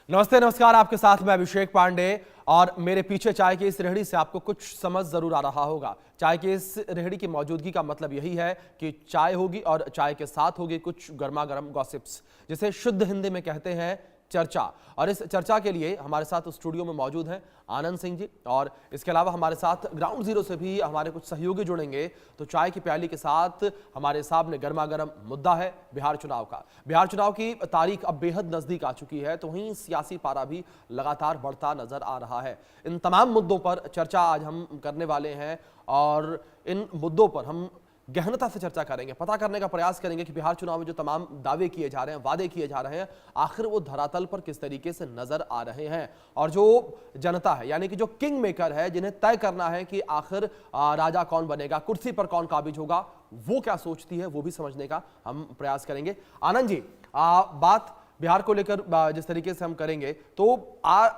नमस्ते नमस्कार, आपके साथ मैं अभिषेक पांडे। और मेरे पीछे चाय की इस रेहड़ी से आपको कुछ समझ जरूर आ रहा होगा। चाय की इस रेहड़ी की मौजूदगी का मतलब यही है कि चाय होगी और चाय के साथ होगी कुछ गर्मा गर्म गॉसिप्स, जिसे शुद्ध हिंदी में कहते हैं चर्चा। और इस चर्चा के लिए हमारे साथ स्टूडियो में मौजूद हैं आनंद सिंह जी, और इसके अलावा हमारे साथ ग्राउंड जीरो से भी हमारे कुछ सहयोगी जुड़ेंगे। तो चाय की प्याली के साथ हमारे सामने गर्मा गर्म मुद्दा है बिहार चुनाव का। बिहार चुनाव की तारीख अब बेहद नजदीक आ चुकी है, तो वहीं सियासी पारा भी लगातार बढ़ता नजर आ रहा है। इन तमाम मुद्दों पर चर्चा आज हम करने वाले हैं और इन मुद्दों पर हम गहनता से चर्चा करेंगे, पता करने का प्रयास करेंगे कि बिहार चुनाव में जो तमाम दावे किए जा रहे हैं, वादे किए जा रहे हैं, आखिर वो धरातल पर किस तरीके से नजर आ रहे हैं। और जो जनता है, यानी कि जो किंग मेकर है, जिन्हें तय करना है कि आखिर राजा कौन बनेगा, कुर्सी पर कौन काबिज होगा, वो क्या सोचती है, वो भी समझने का हम प्रयास करेंगे। आनंद जी, बात बिहार को लेकर जिस तरीके से हम करेंगे, तो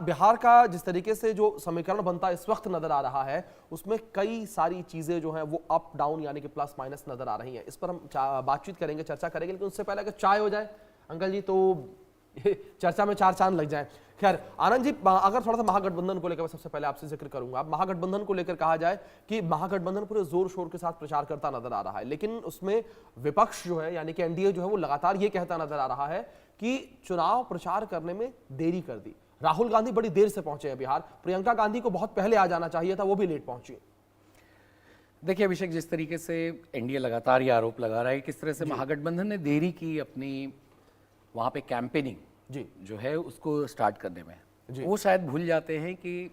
बिहार का जिस तरीके से जो समीकरण बनता इस वक्त नजर आ रहा है, उसमें कई सारी चीजें जो हैं वो अप डाउन यानी कि प्लस माइनस नजर आ रही हैं। इस पर हम बातचीत करेंगे, चर्चा करेंगे, लेकिन उससे पहले अगर चाय हो जाए अंकल जी तो चर्चा में चार चांद लग जाए। खैर आनंद जी, अगर थोड़ा सा महागठबंधन को लेकर मैं सबसे पहले आपसे जिक्र करूंगा। महागठबंधन को लेकर कहा जाए कि महागठबंधन पूरे जोर शोर के साथ प्रचार करता नजर आ रहा है, लेकिन उसमें विपक्ष जो है यानी कि एनडीए जो है वो लगातार ये कहता नजर आ रहा है कि चुनाव प्रचार करने में देरी कर दी। राहुल गांधी बड़ी देर से पहुंचे हैं बिहार, प्रियंका गांधी को बहुत पहले आ जाना चाहिए था, वो भी लेट पहुंची। देखिए अभिषेक, जिस तरीके से एनडीए लगातार ये आरोप लगा रहा है किस तरह से महागठबंधन ने देरी की अपनी वहाँ पे कैंपेनिंग जो है उसको स्टार्ट करने में, वो शायद भूल जाते हैं कि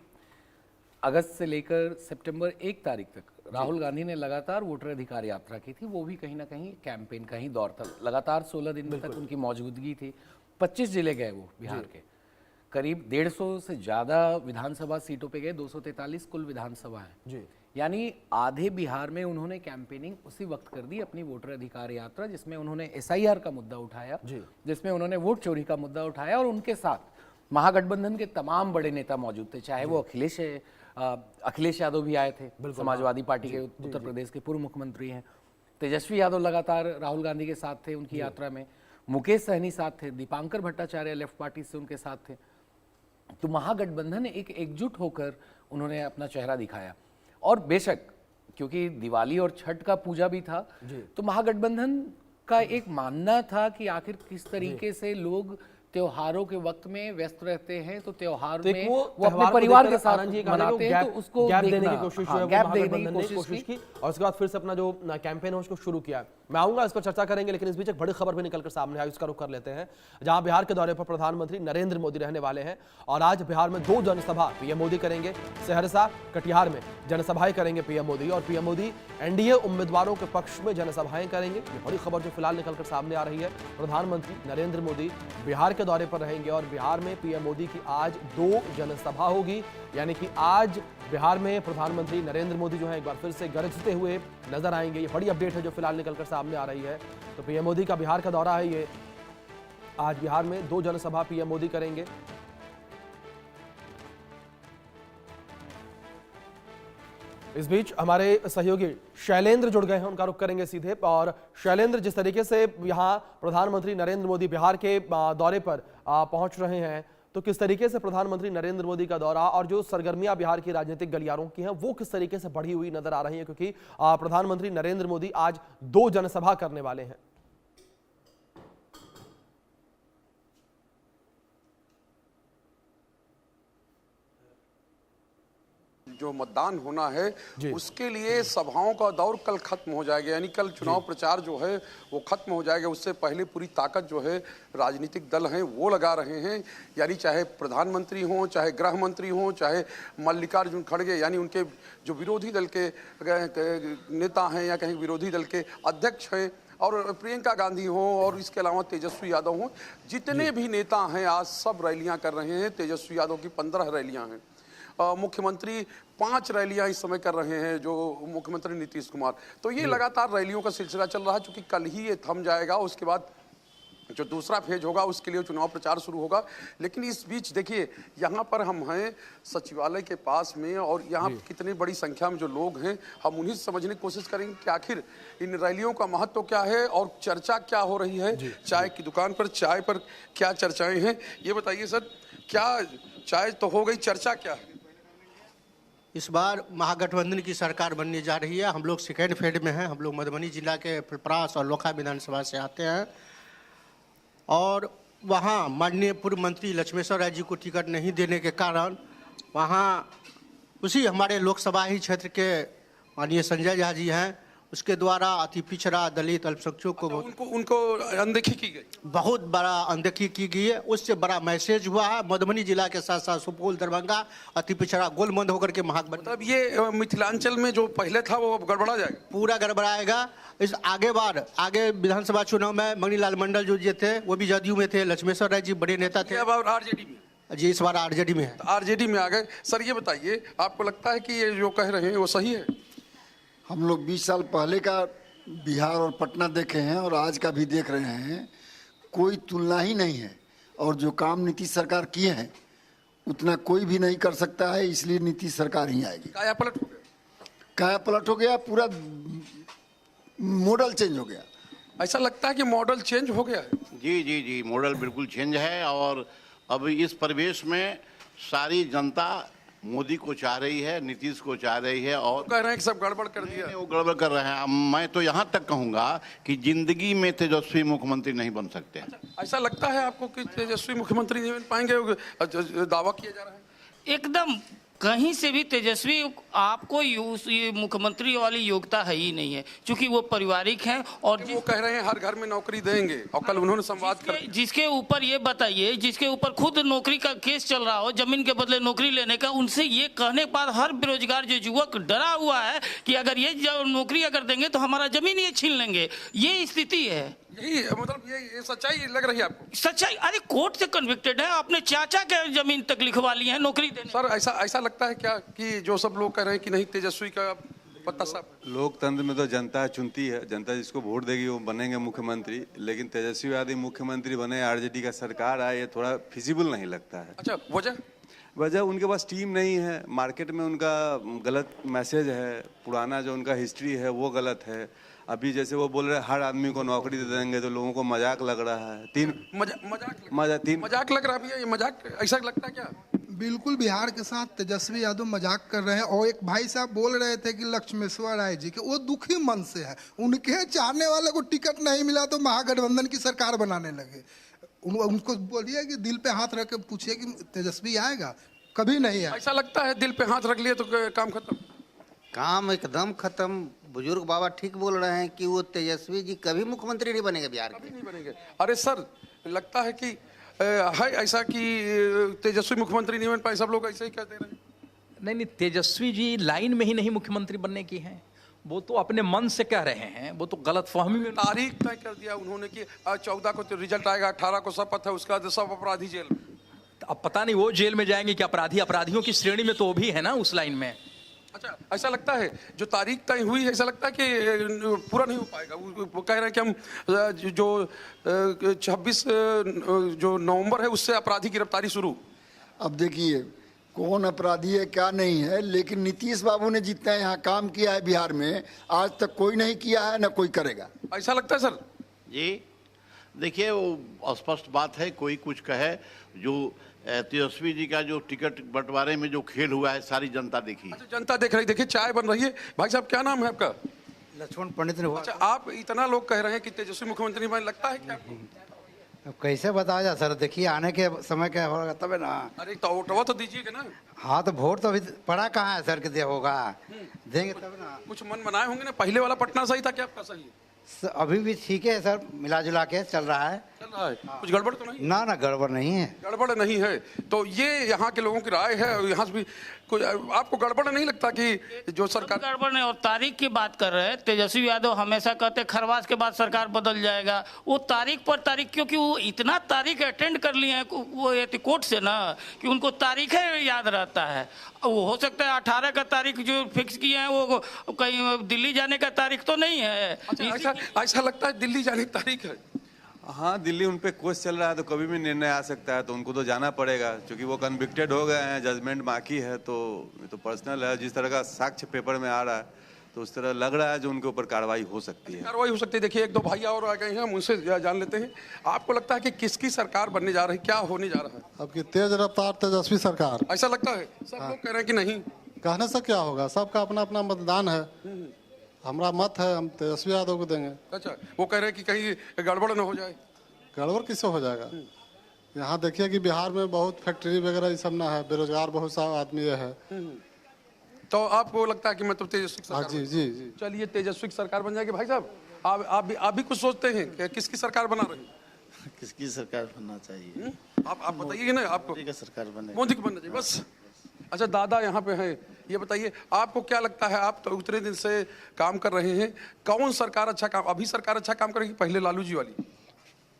अगस्त से लेकर सितंबर 1 तारीख तक राहुल गांधी ने लगातार वोटर अधिकार यात्रा की थी। वो भी कहीं ना कहीं कैंपेन का ही दौर था। लगातार 16 दिन तक उनकी मौजूदगी थी। 25 जिले गए वो बिहार के, करीब 150 से ज़्यादा विधानसभा सीटों पे गए, 243 कुल विधानसभा है, यानी आधे बिहार में उन्होंने कैंपेनिंग उसी वक्त कर दी अपनी वोटर अधिकार यात्रा, जिसमें उन्होंने एसआईआर का मुद्दा उठाया, जिसमें उन्होंने वोट चोरी का मुद्दा उठाया, और उनके साथ महागठबंधन के तमाम बड़े नेता मौजूद थे। चाहे वो अखिलेश यादव भी आए थे, समाजवादी पार्टी के उत्तर प्रदेश के पूर्व मुख्यमंत्री हैं। तेजस्वी यादव लगातार राहुल गांधी के साथ थे उनकी यात्रा में, मुकेश सहनी साथ थे, दीपांकर भट्टाचार्य लेफ्ट पार्टी से उनके साथ थे। तो महागठबंधन एकजुट होकर उन्होंने अपना चेहरा दिखाया। और बेशक क्योंकि दिवाली और छठ का पूजा भी था, तो महागठबंधन का एक मानना था कि आखिर किस तरीके से लोग त्योहारों के वक्त में व्यस्त रहते हैं, तो त्योहार में वो अपने परिवार के साथ मनाते हैं, तो उसको गैप देने की कोशिश की और उसके बाद फिर से अपना जो कैंपेन है उसको शुरू किया। मैं आऊंगा, इस पर चर्चा करेंगे, लेकिन इस बीच एक बड़ी खबर भी निकलकर सामने आई, उसका रुख कर लेते हैं। जहां बिहार के दौरे पर प्रधानमंत्री नरेंद्र मोदी रहने वाले हैं और आज बिहार में 2 जनसभा पीएम मोदी करेंगे। सहरसा कटिहार में जनसभाएं करेंगे पीएम मोदी, और पीएम मोदी एनडीए उम्मीदवारों के पक्ष में जनसभाएं करेंगे। ये बड़ी खबर जो फिलहाल निकलकर सामने आ रही है। प्रधानमंत्री नरेंद्र मोदी बिहार के दौरे पर रहेंगे और बिहार में पीएम मोदी की आज 2 जनसभा होगी, यानी कि आज बिहार में प्रधानमंत्री नरेंद्र मोदी जो है एक बार फिर से गरजते हुए नजर आएंगे। ये बड़ी अपडेट है जो फिलहाल निकलकर सामने आ रही है। तो पीएम मोदी का बिहार का दौरा है, ये आज बिहार में 2 जनसभा पीएम मोदी करेंगे। इस बीच हमारे सहयोगी शैलेंद्र जुड़ गए हैं, उनका रुख करेंगे सीधे। और शैलेंद्र, जिस तरीके से यहाँ प्रधानमंत्री नरेंद्र मोदी बिहार के दौरे पर पहुंच रहे हैं, तो किस तरीके से प्रधानमंत्री नरेंद्र मोदी का दौरा और जो सरगर्मियां बिहार की राजनीतिक गलियारों की हैं वो किस तरीके से बढ़ी हुई नजर आ रही है, क्योंकि प्रधानमंत्री नरेंद्र मोदी आज 2 जनसभा करने वाले हैं। जो मतदान होना है उसके लिए सभाओं का दौर कल खत्म हो जाएगा, यानी कल चुनाव प्रचार जो है वो खत्म हो जाएगा। उससे पहले पूरी ताकत जो है राजनीतिक दल हैं वो लगा रहे हैं, यानी चाहे प्रधानमंत्री हों, चाहे गृह मंत्री हों, चाहे मल्लिकार्जुन खड़गे यानी उनके जो विरोधी दल के नेता हैं या कहीं विरोधी दल के अध्यक्ष हैं, और प्रियंका गांधी हों और इसके अलावा तेजस्वी यादव हों, जितने भी नेता हैं आज सब रैलियां कर रहे हैं। तेजस्वी यादव की 15 रैलियां हैं, मुख्यमंत्री 5 रैलियां इस समय कर रहे हैं, जो मुख्यमंत्री नीतीश कुमार। तो ये लगातार रैलियों का सिलसिला चल रहा है, चूंकि कल ही ये थम जाएगा, उसके बाद जो दूसरा फेज होगा उसके लिए चुनाव प्रचार शुरू होगा। लेकिन इस बीच देखिए, यहाँ पर हम हैं सचिवालय के पास में, और यहाँ कितनी बड़ी संख्या में जो लोग हैं, हम उन्हीं से समझने की कोशिश करेंगे कि आखिर इन रैलियों का महत्व क्या है और चर्चा क्या हो रही है। चाय की दुकान पर चाय पर क्या चर्चाएं हैं, ये बताइए सर। क्या चाय तो हो गई, चर्चा क्या है? इस बार महागठबंधन की सरकार बनने जा रही है। हम लोग सेकेंड फेज में हैं। हम लोग मधुबनी जिला के पिपरास और लोखा विधानसभा से आते हैं, और वहाँ माननीय पूर्व मंत्री लक्ष्मेश्वर राय जी को टिकट नहीं देने के कारण वहाँ उसी हमारे लोकसभा ही क्षेत्र के माननीय संजय झा जी हैं, उसके द्वारा अति पिछड़ा दलित अल्पसंख्यकों को उनको अनदेखी की गई, बहुत बड़ा अनदेखी की गई है। उससे बड़ा मैसेज हुआ है। मधुबनी जिला के साथ साथ सुपौल, दरभंगा अति पिछड़ा गोलमंद होकर के महागठबंधन, मतलब ये मिथिलांचल में जो पहले था वो गड़बड़ा जाएगा, पूरा गड़बड़ाएगा। इस आगे विधानसभा चुनाव में मणिलाल मंडल जो थे वो भी जदयू में थे, लक्ष्मेश्वर राय जी बड़े नेता थे। अब आरजेडी में जी, इस बार आरजेडी में है। आरजेडी में आ गए। सर ये बताइए, आपको लगता है कि ये जो कह रहे हैं वो सही है? हम लोग 20 साल पहले का बिहार और पटना देखे हैं और आज का भी देख रहे हैं, कोई तुलना ही नहीं है। और जो काम नीतीश सरकार किए हैं उतना कोई भी नहीं कर सकता है, इसलिए नीतीश सरकार ही आएगी। काया पलट हो गया, काया पलट हो गया, पूरा मॉडल चेंज हो गया। ऐसा लगता है कि मॉडल चेंज हो गया है। जी जी जी, मॉडल बिल्कुल चेंज है। और अब इस परिवेश में सारी जनता मोदी को चाह रही है, नीतीश को चाह रही है। और कह रहे हैं कि सब गड़बड़ कर दिया, वो गड़बड़ कर रहे हैं। मैं तो यहाँ तक कहूँगा कि जिंदगी में तेजस्वी मुख्यमंत्री नहीं बन सकते। ऐसा लगता है आपको कि तेजस्वी मुख्यमंत्री नहीं बन पाएंगे? दावा किया जा रहा है। एकदम कहीं से भी तेजस्वी आपको ये मुख्यमंत्री वाली योग्यता है ही नहीं है, क्योंकि वो पारिवारिक हैं। और वो कह रहे हैं हर घर में नौकरी देंगे, और कल उन्होंने संवाद कर जिसके ऊपर ये बताइए, जिसके ऊपर खुद नौकरी का केस चल रहा हो, जमीन के बदले नौकरी लेने का, उनसे ये कहने के बाद हर बेरोजगार जो युवक डरा हुआ है कि अगर ये नौकरी अगर देंगे तो हमारा जमीन ये छीन लेंगे। ये स्थिति है। यही मतलब ये सच्चाई लग रही है आपको? सच्चाई, अरे कोर्ट से कन्विक्टेड है, अपने चाचा के जमीन तक लिखवा ली है नौकरी देने। सर ऐसा लगता है क्या कि जो सब लोग कह रहे हैं कि नहीं तेजस्वी का पत्ता साफ? लोकतंत्र में तो जनता चुनती है, जनता जिसको वोट देगी वो बनेंगे मुख्यमंत्री। लेकिन तेजस्वी यादव मुख्यमंत्री बने, आरजेडी का सरकार आए, ये थोड़ा फिजिबल नहीं लगता है। अच्छा, वजह उनके पास टीम नहीं है, मार्केट में उनका गलत मैसेज है, पुराना जो उनका हिस्ट्री है वो गलत है। अभी जैसे वो बोल रहे हैं हर आदमी को नौकरी दे देंगे, तो लोगों को मजाक लग रहा है। मजाक लग रहा है। ये मजाक ऐसा लगता है क्या? बिल्कुल बिहार के साथ तेजस्वी यादव मजाक कर रहे हैं। और एक भाई साहब बोल रहे थे कि लक्ष्मेश्वर राय जी के वो दुखी मन से है, उनके चाहने वाले को टिकट नहीं मिला तो महागठबंधन की सरकार बनाने लगे। उनको बोलिए कि दिल पे हाथ रख के पूछिए कि तेजस्वी आएगा, कभी नहीं है। ऐसा लगता है दिल पे हाथ रख लिए तो काम खत्म? काम एकदम खत्म। बुजुर्ग बाबा ठीक बोल रहे हैं कि वो तेजस्वी जी कभी मुख्यमंत्री नहीं बनेंगे बिहार के। नहीं बनेंगे। अरे सर, लगता है कि है ऐसा कि तेजस्वी मुख्यमंत्री नहीं बन पाए, सब लोग ऐसे ही कहते रहे? नहीं, तेजस्वी जी लाइन में ही नहीं मुख्यमंत्री बनने की हैं, वो तो अपने मन से कह रहे हैं, वो तो गलतफहमी में। तारीख तय कर दिया उन्होंने कि 14 को तो रिजल्ट आएगा, 18 को शपथ है, उसका सब अपराधी जेल में। अब पता नहीं वो जेल में जाएंगे कि अपराधियों की श्रेणी में तो वो भी है ना उस लाइन में। अच्छा, ऐसा लगता है जो तारीख तय हुई है, ऐसा लगता है कि पूरा नहीं हो पाएगा। वो कह रहे हैं कि हम जो 26 जो नवंबर है उससे अपराधी गिरफ्तारी शुरू। अब देखिए कौन अपराधी है क्या नहीं है, लेकिन नीतीश बाबू ने जितना यहाँ काम किया है बिहार में, आज तक कोई नहीं किया है, ना कोई करेगा। ऐसा लगता है सर? जी देखिए, वो स्पष्ट बात है, कोई कुछ कहे, जो तेजस्वी जी का जो टिकट बंटवारे में जो खेल हुआ है सारी जनता देखी। अच्छा, जनता देख रही। देखिए चाय बन रही है। भाई साहब क्या नाम है आपका? लक्ष्मण पंडित ने। अच्छा, आप इतना लोग कह रहे हैं कि तेजस्वी मुख्यमंत्री बने, लगता है क्या आपको? अब कैसे बताया जा सर, देखिए आने के समय क्या होगा तब है ना। अरे तो दीजिएगा ना। हाँ तो वोट तो अभी पड़ा कहाँ है सर कि होगा, देंगे तब ना। कुछ मन बनाए होंगे ना, पहले वाला पटना सही था क्या आपका? सही है, अभी भी ठीक है सर, मिला जुला के चल रहा है। कुछ गड़बड़ तो नहीं? ना गड़बड़ नहीं है। गड़बड़ नहीं है तो ये यहाँ के लोगों की राय है। और यहाँ से भी कुछ आपको गड़बड़ नहीं लगता कि जो सरकार? गड़बड़ नहीं। और तारीख की बात कर रहे हैं, तेजस्वी यादव हमेशा कहते खरवास के बाद सरकार बदल जाएगा। वो तारीख पर तारीख, क्योंकि वो इतना तारीख अटेंड कर लिए हैं वो कोर्ट से ना, कि उनको तारीखें याद रहता है। वो हो सकता है 18 का तारीख जो फिक्स किए हैं वो कहीं दिल्ली जाने का तारीख तो नहीं है। ऐसा लगता है दिल्ली जाने की तारीख है? हाँ, दिल्ली उन पे केस चल रहा है तो कभी भी निर्णय आ सकता है, तो उनको तो जाना पड़ेगा क्योंकि वो कन्विक्टेड हो गए हैं, जजमेंट बाकी है। तो ये तो पर्सनल है, जिस तरह का साक्ष्य पेपर में आ रहा है तो उस तरह लग रहा है जो उनके ऊपर कार्रवाई हो सकती है। कार्रवाई हो सकती है। देखिए, एक दो भाई और आ गए हैं, हम उनसे जान लेते हैं। आपको लगता है कि किसकी सरकार बनने जा रही है, क्या होने जा रहा है? अब की तेज रफ्तार तेजस्वी सरकार। ऐसा लगता है? सब लोग कह रहे हैं कि नहीं। कहने से क्या होगा, सबका अपना अपना मतदान है। हमारा मत है, हम तेजस्वी यादव को देंगे। अच्छा, वो कह रहे हैं कि कहीं गड़बड़ न हो जाए। गड़बड़ किससे हो जाएगा? यहाँ देखिए कि बिहार में बहुत फैक्ट्री वगैरह ये सब ना है, बेरोजगार बहुत सा आदमी है। तो आपको लगता है कि मतलब तेजस्वी सरकार? जी जी जी। चलिए, तेजस्वी सरकार बन जाएगी। भाई साहब, आप भी कुछ सोचते हैं कि किसकी सरकार बना रही? किसकी सरकार बनना चाहिए? आप बताइए ना। आपको मोदी का सरकार बने। मोदी की बनना चाहिए बस। अच्छा, दादा यहाँ पे हैं, ये बताइए आपको क्या लगता है? आप तो उतने दिन से काम कर रहे हैं, कौन सरकार अच्छा काम, अभी सरकार अच्छा काम करेगी पहले लालू जी वाली?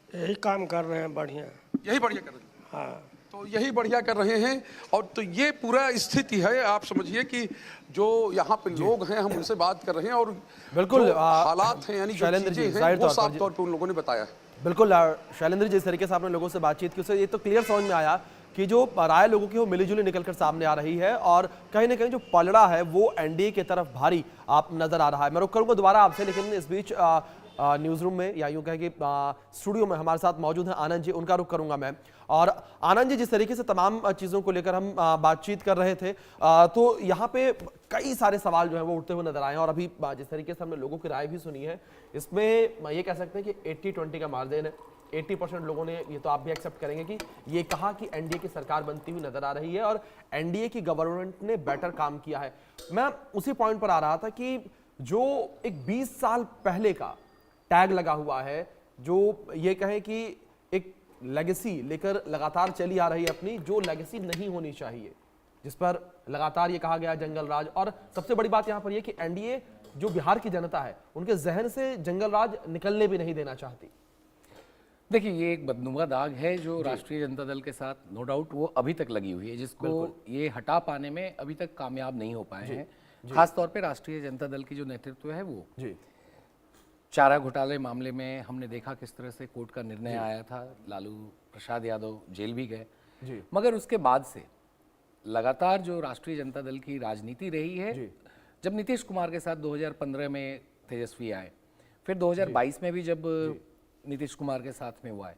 यही काम कर रहे हैं बढ़िया। यही बढ़िया कर रहे हैं। हाँ, तो यही बढ़िया कर रहे हैं। और तो ये पूरा स्थिति है, आप समझिए कि जो यहाँ पे लोग हैं, हम उनसे बात कर रहे हैं और बिल्कुल जो हालात हैं, यानी जो शैलेंद्र जी, चीजें हैं, जाहिर वो तौर साफ पर तौर पे उन लोगों ने बताया है। बिल्कुल शैलेंद्र, जिस तरीके से आपने लोगों से बातचीत की उससे ये तो क्लियर समझ में आया कि जो राय लोगों की वो मिलीजुली निकलकर सामने आ रही है और कहीं ना कहीं जो पलड़ा है वो एनडीए की तरफ भारी आप नजर आ रहा है। मैं रुक करूंगा दोबारा आपसे, लेकिन इस बीच न्यूज रूम में या यूं कहें कि स्टूडियो में हमारे साथ मौजूद हैं आनंद जी, उनका रुख करूंगा मैं। और आनंद जी, जिस तरीके से तमाम चीज़ों को लेकर हम बातचीत कर रहे थे तो यहाँ पे कई सारे सवाल जो है वो उठते हुए नजर आए हैं और अभी जिस तरीके से हमने लोगों की राय भी सुनी है, इसमें ये कह सकते हैं कि 80-20 का मार्जिन है। 80% लोगों ने, ये तो आप भी एक्सेप्ट करेंगे, कि ये कहा कि एनडीए की सरकार बनती हुई नजर आ रही है और एनडीए की गवर्नमेंट ने बेटर काम किया है। मैं उसी पॉइंट पर आ रहा था कि जो एक 20 साल पहले का टैग लगा हुआ है, जो ये कहे कि एक लेगेसी लेकर लगातार चली आ रही है अपनी, जो लेगेसी नहीं होनी चाहिए, जिस पर लगातार ये कहा गया जंगल राज। और सबसे बड़ी बात यहां पर यह कि एनडीए जो बिहार की जनता है उनके जहन से जंगल राज निकलने भी नहीं देना चाहती। देखिए, ये एक बदनुमा दाग है जो राष्ट्रीय जनता दल के साथ नो डाउट वो अभी तक लगी हुई है, जिसको ये हटा पाने में अभी तक कामयाब नहीं हो पाए हैं। खासतौर पे राष्ट्रीय जनता दल की जो नेतृत्व है वो चारा घोटाले मामले में हमने देखा किस तरह से कोर्ट का निर्णय आया था, लालू प्रसाद यादव जेल भी गए। मगर उसके बाद से लगातार जो राष्ट्रीय जनता दल की राजनीति रही है, जब नीतीश कुमार के साथ 2015 में तेजस्वी आए, फिर 2022 में भी जब नीतीश कुमार के साथ में हुआ है,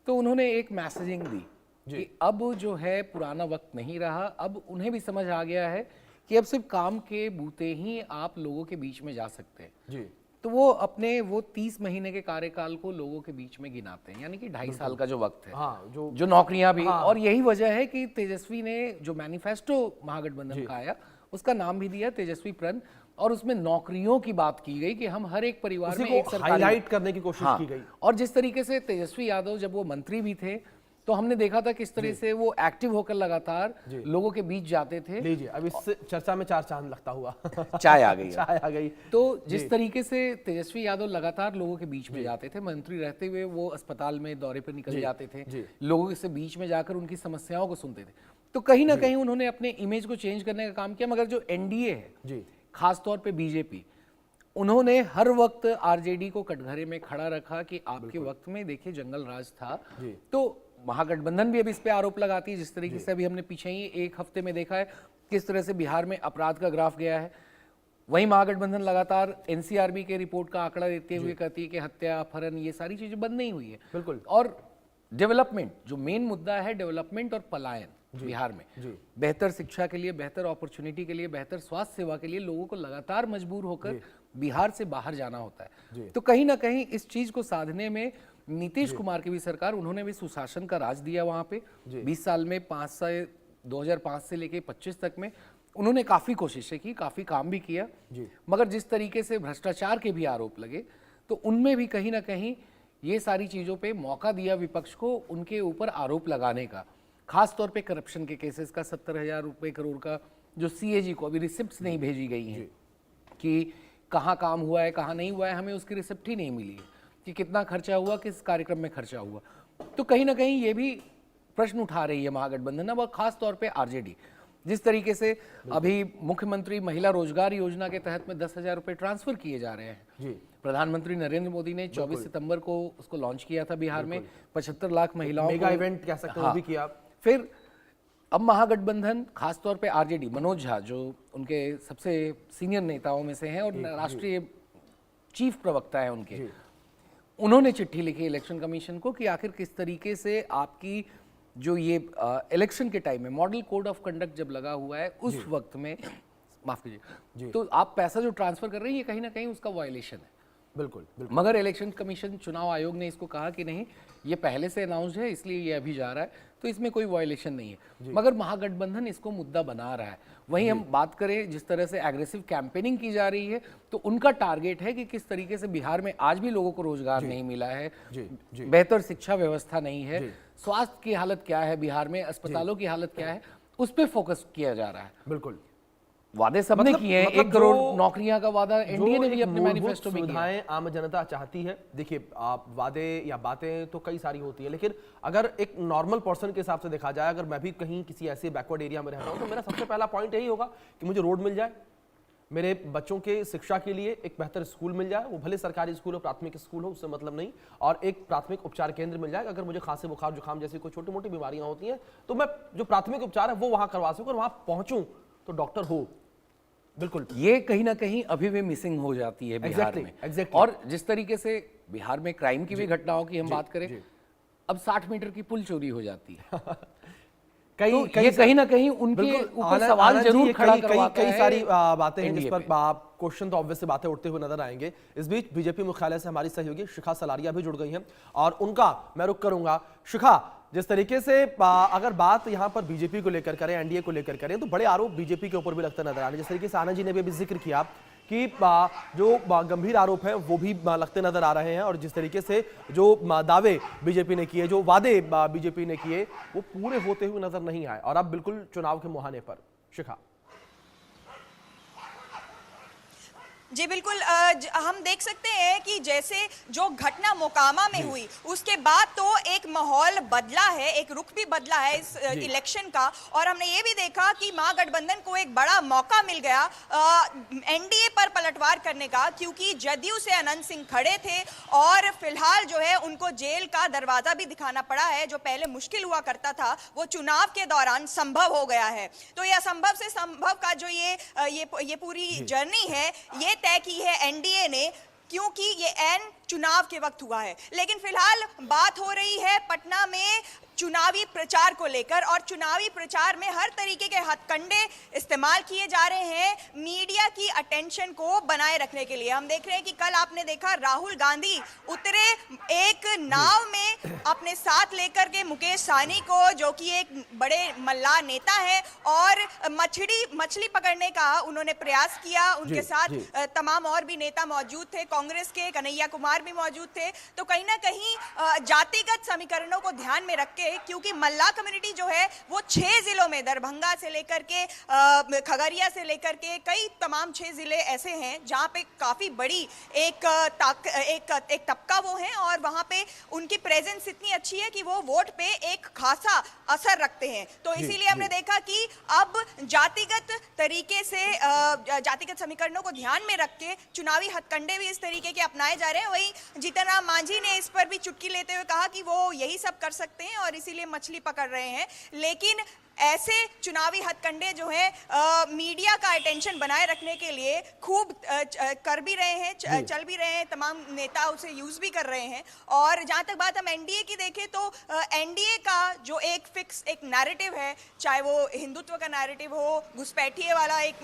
तो उन्होंने एक मैसेजिंग दी कि अब जो है पुराना वक्त नहीं रहा। अब उन्हें भी समझ आ गया है कि अब सिर्फ काम के बूते ही आप लोगों के बीच में जा सकते हैं। तो वो अपने वो 30 महीने के कार्यकाल को लोगों के बीच में गिनाते हैं, यानी कि 2.5 साल का जो वक्त है। जो नौकरियां भी, और यही वजह है कि तेजस्वी ने जो मैनिफेस्टो महागठबंधन का आया उसका नाम भी दिया तेजस्वी प्रण, और उसमें नौकरियों की बात की गई कि हम हर एक परिवार में एक सरकारी हाईलाइट करने की कोशिश की गई। और जिस तरीके से तेजस्वी यादव जब वो मंत्री भी थे तो हमने देखा था किस तरह से वो एक्टिव होकर लगातार लोगों के बीच जाते थे। लीजिए, अब इस चर्चा में 4 चांद लगता हुआ चाय आ गई। चाय आ गई। तो जिस तरीके से तेजस्वी यादव लगातार लोगों के बीच में जाते थे, मंत्री रहते हुए वो अस्पताल में दौरे पर निकल जाते थे, लोगों से बीच में जाकर उनकी समस्याओं को सुनते थे, तो कहीं ना कहीं उन्होंने अपने इमेज को चेंज करने का काम किया। मगर जो एनडीए है, खासतौर पर बीजेपी, उन्होंने हर वक्त आरजेडी को कटघरे में खड़ा रखा कि आपके वक्त में देखिए जंगल राज था। तो महागठबंधन भी अभी इस पे आरोप लगाती है, जिस तरीके से अभी हमने पीछे ही एक हफ्ते में देखा है किस तरह से बिहार में अपराध का ग्राफ गया है। वहीं महागठबंधन लगातार एनसीआरबी के रिपोर्ट का आंकड़ा देते हुए कहती है कि हत्या, अपहरण, ये सारी चीजें बंद नहीं हुई है। बिल्कुल। और डेवलपमेंट, जो मेन मुद्दा है डेवलपमेंट और पलायन बिहार में, बेहतर शिक्षा के लिए, बेहतर अपॉर्चुनिटी के लिए, बेहतर स्वास्थ्य सेवा के लिए लोगों को लगातार मजबूर होकर बिहार से बाहर जाना होता है। तो कहीं ना कहीं इस चीज को साधने में नीतीश कुमार की भी सरकार, उन्होंने भी सुशासन का राज दिया वहां पे 20 साल में, 2005 से लेके 25 तक में उन्होंने काफी कोशिशें की, काफी काम भी किया। मगर जिस तरीके से भ्रष्टाचार के भी आरोप लगे, तो उनमें भी कहीं ना कहीं ये सारी चीजों पे मौका दिया विपक्ष को उनके ऊपर आरोप लगाने का। खास तौर पे करप्शन के केसेस का 70,000 रुपए करोड़ का जो सीएजी को अभी रिसिप्ट्स नहीं भेजी गई हैं कि कहाँ काम हुआ है, कहाँ नहीं हुआ है, हमें उसकी रिसिप्ट ही नहीं मिली है कि कितना खर्चा हुआ, किस कार्यक्रम में खर्चा हुआ। तो कहीं ना कहीं ये भी प्रश्न उठा रही है महागठबंधन अब, खास तौर पे आरजेडी। जिस तरीके से अभी मुख्यमंत्री महिला रोजगार योजना के तहत में 10,000 रुपए ट्रांसफर किए जा रहे हैं, प्रधानमंत्री नरेंद्र मोदी ने 24 सितंबर को उसको लॉन्च किया था बिहार में, 75 लाख महिलाओं मेगा को इवेंट कह सकते हैं वो भी किया। फिर अब महागठबंधन, खासतौर पे आरजेडी, मनोज झा जो उनके सबसे सीनियर नेताओं में से हैं और राष्ट्रीय चीफ प्रवक्ता है उनके, उन्होंने चिट्ठी लिखी इलेक्शन कमीशन को कि आखिर किस तरीके से आपकी जो ये इलेक्शन के टाइम में मॉडल कोड ऑफ कंडक्ट जब लगा हुआ है उस वक्त में, माफ कीजिए, तो आप पैसा जो ट्रांसफर कर रहे हैं ये कहीं ना कहीं उसका वायलेशन है। बिल्कुल, बिल्कुल। मगर इलेक्शन कमीशन, चुनाव आयोग ने इसको कहा कि नहीं, ये पहले से अनाउंस्ड है इसलिए ये अभी जा रहा है, तो इसमें कोई वायलेशन नहीं है। मगर महागठबंधन इसको मुद्दा बना रहा है। वहीं हम बात करें जिस तरह से एग्रेसिव कैंपेनिंग की जा रही है, तो उनका टारगेट है कि किस तरीके से बिहार में आज भी लोगों को रोजगार नहीं मिला है, बेहतर शिक्षा व्यवस्था नहीं है, स्वास्थ्य की हालत क्या है बिहार में, अस्पतालों की हालत क्या है, उस पर फोकस किया जा रहा है। बिल्कुल, वादे सबने किए हैं, 1 करोड़ नौकरियां का वादा एनडीए ने भी अपने मैनिफेस्टो में किया है। आम जनता चाहती है, देखिए आप वादे या बातें तो कई सारी होती है, लेकिन अगर एक नॉर्मल पर्सन के हिसाब से देखा जाए, अगर मैं भी कहीं किसी ऐसे बैकवर्ड एरिया में रहता हूं तो मेरा सबसे पहला पॉइंट यही होगा कि मुझे रोड मिल जाए, मेरे बच्चों के शिक्षा के लिए एक बेहतर स्कूल मिल जाए, वो भले सरकारी स्कूल हो, प्राथमिक स्कूल हो, उससे मतलब नहीं, और एक प्राथमिक उपचार केंद्र मिल जाए। अगर मुझे खांसी बुखार जुकाम जैसी कोई छोटी मोटी बीमारियां होती हैं तो मैं जो प्राथमिक उपचार है वो वहां करवा सकूं, और वहां पहुंचूं तो डॉक्टर हो। बिल्कुल, ये कहीं ना कहीं अभी भी मिसिंग हो जाती है बिहार में। और जिस तरीके से बिहार में क्राइम की भी घटनाओं की हम बात करें, अब 60 मीटर की पुल चोरी हो जाती है। ये कहीं ना कहीं उनके ऊपर सवाल जरूर खड़ा करवाता है। कई सारी बातें हैं जिस पर क्वेश्चन तो ऑब्वियस बातें उठते हुए नजर आएंगे। इस बीच बीजेपी मुख्यालय से हमारी सहयोगी शिखा सलारिया भी जुड़ गई हैं और उनका मैं रुख करूंगा। शिखा, जिस तरीके से अगर बात यहां पर बीजेपी को लेकर करें, एनडीए को लेकर करें, तो बड़े आरोप बीजेपी के ऊपर भी लगते नजर आ रहे हैं। जिस तरीके से आनंद जी ने भी जिक्र किया कि जो गंभीर आरोप हैं वो भी लगते नजर आ रहे हैं, और जिस तरीके से जो दावे बीजेपी ने किए, जो वादे बीजेपी ने किए, वो पूरे होते हुए नजर नहीं आए, और अब बिल्कुल चुनाव के मुहाने पर। शिखा जी बिल्कुल, हम देख सकते हैं कि जैसे जो घटना मोकामा में हुई उसके बाद तो एक माहौल बदला है, एक रुख भी बदला है इस इलेक्शन का, और हमने ये भी देखा कि महागठबंधन को एक बड़ा मौका मिल गया एनडीए पर पलटवार करने का, क्योंकि जदयू से अनंत सिंह खड़े थे और फिलहाल जो है उनको जेल का दरवाजा भी दिखाना पड़ा है। जो पहले मुश्किल हुआ करता था वो चुनाव के दौरान संभव हो गया है। तो यह असंभव से संभव का जो ये पूरी जर्नी है ये तय की है एनडीए ने, क्योंकि ये एन चुनाव के वक्त हुआ है। लेकिन फिलहाल बात हो रही है पटना में चुनावी प्रचार को लेकर, और चुनावी प्रचार में हर तरीके के हथकंडे इस्तेमाल किए जा रहे हैं मीडिया की अटेंशन को बनाए रखने के लिए। हम देख रहे हैं कि कल आपने देखा राहुल गांधी उतरे एक नाव में अपने साथ लेकर के मुकेश सहनी को, जो कि एक बड़े मल्लाह नेता है, और मछली पकड़ने का उन्होंने प्रयास किया। उनके साथ तमाम और भी नेता मौजूद थे, कांग्रेस के कन्हैया कुमार भी मौजूद थे। तो कहीं ना कहीं जातिगत समीकरणों को ध्यान में रख के, क्योंकि मल्लाह कम्युनिटी जो है वो 6 जिलों में, दरभंगा से लेकर के खगड़िया से लेकर के कई तमाम 6 जिले ऐसे हैं जहां पे काफी बड़ी एक तबका वो है, और वहां पे उनकी प्रेजेंस इतनी अच्छी है कि वो वोट पे एक खासा असर रखते हैं। तो इसीलिए हमने देखा कि अब जातिगत तरीके से जातिगत समीकरणों को ध्यान में रख के चुनावी हथकंडे भी इस तरीके के अपनाए जा रहे हैं। वहीं जीतन राम मांझी ने इस पर भी चुटकी लेते हुए कहा कि वो यही सब कर सकते हैं और इसीलिए मछली पकड़ रहे हैं। लेकिन ऐसे चुनावी हथकंडे जो है मीडिया का अटेंशन बनाए रखने के लिए खूब कर भी रहे हैं, चल भी रहे हैं, तमाम नेता उसे यूज भी कर रहे हैं। और जहां तक बात हम एनडीए की देखें तो एनडीए का जो एक फिक्स एक नैरेटिव है, चाहे वो हिंदुत्व का नैरेटिव हो, घुसपैठिए वाला एक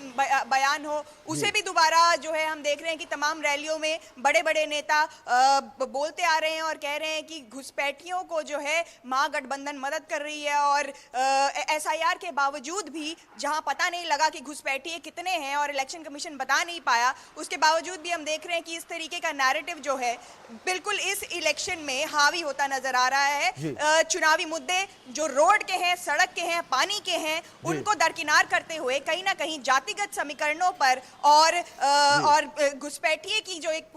बयान हो, उसे भी दोबारा जो है हम देख रहे हैं कि तमाम रैलियों में बड़े बड़े नेता बोलते आ रहे हैं और कह रहे हैं कि घुसपैठियों को जो है महागठबंधन मदद कर रही है। और एसआईआर के बावजूद भी, जहां पता नहीं लगा कि घुसपैठिए कितने हैं और इलेक्शन कमीशन बता नहीं पाया, उसके बावजूद भी हम देख रहे हैं कि इस तरीके का नैरेटिव जो है बिल्कुल इस इलेक्शन में हावी होता नजर आ रहा है। चुनावी मुद्दे जो रोड के हैं, सड़क के हैं, पानी के हैं, उनको दरकिनार करते हुए कहीं ना कहीं जातिगत समीकरणों पर और घुसपैठिए की जो एक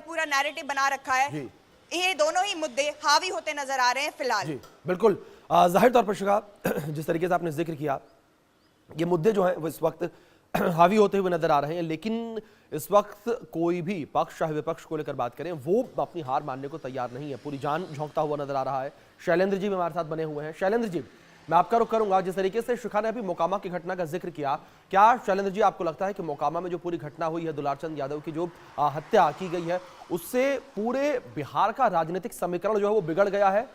पूरा नैरेटिव बना रखा है, ये दोनों ही मुद्दे हावी होते नजर आ रहे हैं फिलहाल। बिल्कुल, जाहिर तौर पर शिखा, जिस तरीके से आपने जिक्र किया, ये मुद्दे जो हैं वो इस वक्त हावी होते हुए नजर आ रहे हैं। लेकिन इस वक्त कोई भी पक्ष चाहे विपक्ष को लेकर बात करें, वो अपनी हार मानने को तैयार नहीं है, पूरी जान झोंकता हुआ नजर आ रहा है। शैलेंद्र जी भी हमारे साथ बने हुए हैं। शैलेंद्र जी, मैं आपका रुख करूंगा। जिस तरीके से शिखा ने अभी मोकामा की घटना का जिक्र किया, क्या शैलेंद्र जी आपको लगता है कि मोकामा में जो पूरी घटना हुई है, दुलारचंद यादव की जो हत्या की गई है, उससे पूरे बिहार का राजनीतिक समीकरण जो है वो बिगड़ गया है?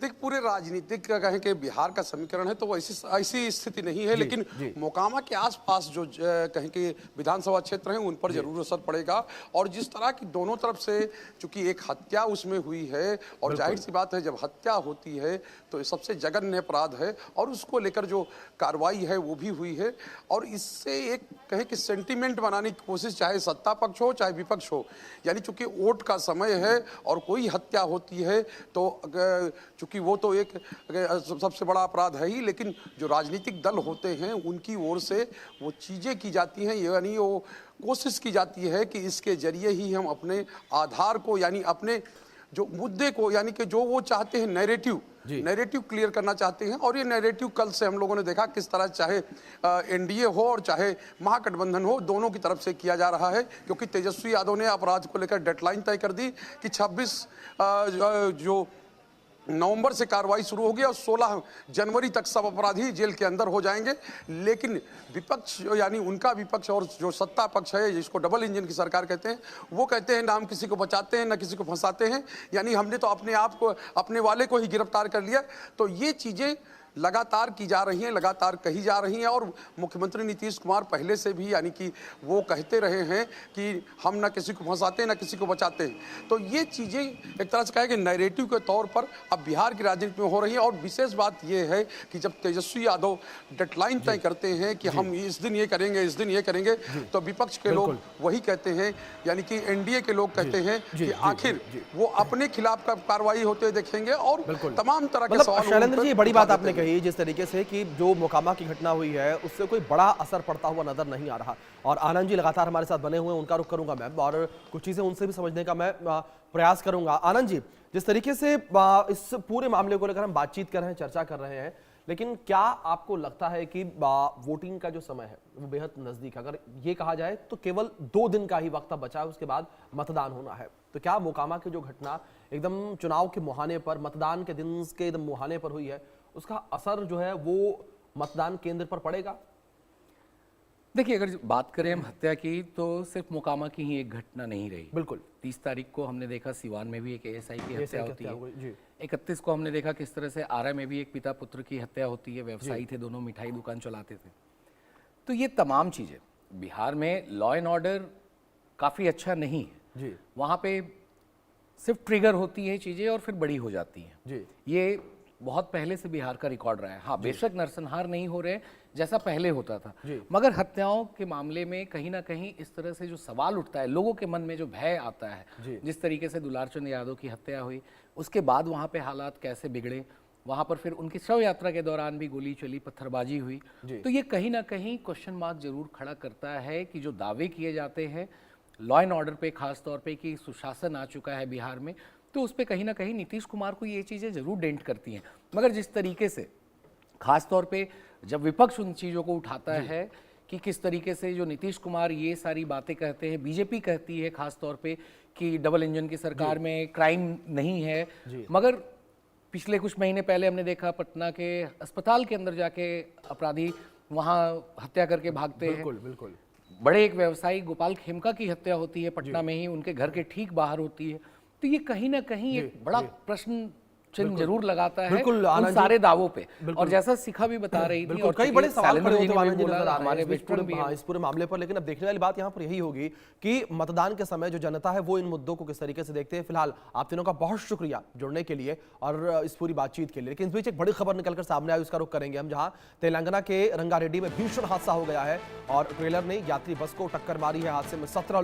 देखिए, पूरे राजनीतिक का कहें कि बिहार का समीकरण है तो वो ऐसी स्थिति नहीं है, लेकिन मोकामा के आसपास जो कहें कि विधानसभा क्षेत्र हैं उन पर जरूर असर पड़ेगा। और जिस तरह की दोनों तरफ से चूंकि एक हत्या उसमें हुई है, और जाहिर सी बात है जब हत्या होती है तो ये सबसे जघन्य अपराध है, और उसको लेकर जो कार्रवाई है वो भी हुई है। और इससे एक कहें कि सेंटीमेंट बनाने की कोशिश, चाहे सत्ता पक्ष हो चाहे विपक्ष हो, यानी चूंकि वोट का समय है और कोई हत्या होती है तो कि वो तो एक सबसे बड़ा अपराध है ही, लेकिन जो राजनीतिक दल होते हैं उनकी ओर से वो चीजें की जाती हैं, यानी वो कोशिश की जाती है कि इसके जरिए ही हम अपने आधार को, यानी अपने जो मुद्दे को, यानी कि जो वो चाहते हैं नैरेटिव क्लियर करना चाहते हैं। और ये नैरेटिव कल से हम लोगों ने देखा किस तरह, चाहे एनडीए हो और चाहे महागठबंधन हो, दोनों की तरफ से किया जा रहा है। क्योंकि तेजस्वी यादव ने अपराध को लेकर डेडलाइन तय कर दी कि 26 जो नवंबर से कार्रवाई शुरू होगी और 16 जनवरी तक सब अपराधी जेल के अंदर हो जाएंगे। लेकिन विपक्ष, यानी उनका विपक्ष और जो सत्ता पक्ष है, जिसको डबल इंजन की सरकार कहते हैं, वो कहते हैं ना हम किसी को बचाते हैं ना किसी को फंसाते हैं, यानी हमने तो अपने आप को, अपने वाले को ही गिरफ्तार कर लिया। तो ये चीजें लगातार की जा रही हैं, लगातार कही जा रही हैं। और मुख्यमंत्री नीतीश कुमार पहले से भी यानी कि वो कहते रहे हैं कि हम ना किसी को फंसाते हैं ना किसी को बचाते हैं। तो ये चीज़ें एक तरह से कहें कि नैरेटिव के तौर पर अब बिहार की राजनीति में हो रही हैं। और विशेष बात ये है कि जब तेजस्वी यादव डेडलाइन तय करते हैं कि हम इस दिन ये करेंगे, इस दिन ये करेंगे, तो विपक्ष के लोग वही कहते हैं, यानी कि एनडीए के लोग कहते हैं कि आखिर वो अपने खिलाफ कार्रवाई होते देखेंगे और तमाम तरह के सवाल। शैलेंद्र जी, बड़ी बात आपने जिस तरीके से कि जो मोकामा की घटना हुई है उससे कोई बड़ा असर पड़ता हुआ नजर नहीं आ रहा। और आनंद जी लगातार हमारे साथ बने हुए हैं, उनका रुख करूंगा मैं और कुछ चीजें उनसे भी समझने का मैं प्रयास करूंगा। आनंद जी, जिस तरीके से इस पूरे मामले को लेकर हम बातचीत कर रहे हैं, चर्चा कर रहे हैं, लेकिन क्या आपको लगता है कि वोटिंग का जो समय है वो बेहद नजदीक, अगर ये कहा जाए तो केवल 2 दिन का ही वक्त बचा है, उसके बाद मतदान होना है, तो क्या मोकामा की जो घटना एकदम चुनाव के मुहाने पर, मतदान के दिन के एकदम मुहाने पर हुई है, उसका असर जो है वो मतदान केंद्र पर पड़ेगा? देखिए, अगर बात करें हम हत्या की तो सिर्फ मोकामा की ही एक घटना नहीं रही। बिल्कुल। 30 तारीख को हमने देखा सिवान में भी एक एएसआई की हत्या होती है। 31 को हमने देखा किस तरह से आरा में भी एक पिता पुत्र की हत्या होती है। व्यवसायी थे दोनों, मिठाई दुकान चलाते थे। तो ये तमाम चीजें, बिहार में लॉ एंड ऑर्डर काफी अच्छा नहीं है। वहां पे सिर्फ ट्रिगर होती है चीजें और फिर बड़ी हो जाती हैं। ये बहुत पहले से बिहार का रिकॉर्ड रहा है। हाँ, बेशक नरसंहार नहीं हो रहे जैसा पहले होता था, मगर हत्याओं के मामले में कहीं ना कहीं इस तरह से जो सवाल उठता है, लोगों के मन में जो भय आता है, जिस तरीके से दुलारचंद यादव की हत्या हुई, उसके बाद वहाँ पे हालात कैसे बिगड़े, वहाँ पर फिर उनकी शव यात्रा के दौरान भी गोली चली, पत्थरबाजी हुई, तो ये कहीं ना कहीं क्वेश्चन मार्क जरूर खड़ा करता है कि जो दावे किए जाते हैं लॉ एंड ऑर्डर पे, खास तौर पे कि सुशासन आ चुका है बिहार में, तो उस पर कहीं ना कहीं नीतीश कुमार को ये चीज़ें जरूर डेंट करती हैं। मगर जिस तरीके से खास तौर पे जब विपक्ष उन चीज़ों को उठाता है कि किस तरीके से जो नीतीश कुमार ये सारी बातें कहते हैं, बीजेपी कहती है खास तौर पे कि डबल इंजन की सरकार में क्राइम नहीं है, मगर पिछले कुछ महीने पहले हमने देखा पटना के अस्पताल के अंदर जाके अपराधी वहाँ हत्या करके भागते हैं। बिल्कुल। बड़े एक व्यवसायी गोपाल खेमका की हत्या होती है पटना में ही, उनके घर के ठीक बाहर होती है। तो ये कहीं ना कहीं एक बड़ा प्रश्न चिन्ह जरूर लगाता है उन सारे दावों पे। और जैसा शिखा भी बता रही थी, और कई बड़े सवाल खड़े होते हमारे इस पूरे मामले पर। लेकिन अब देखने वाली बात यहाँ पर यही होगी कि मतदान के समय जो जनता है वो इन मुद्दों को किस तरीके से देखते हैं। फिलहाल आप तीनों का बहुत शुक्रिया जुड़ने के लिए और इस पूरी बातचीत के लिए। लेकिन इस बीच एक बड़ी खबर निकलकर सामने आई, उसका रुख करेंगे हम, जहां तेलंगाना के रंगारेड्डी में भीषण हादसा हो गया है और ट्रेलर ने यात्री बस को टक्कर मारी है। हादसे में 17 लोग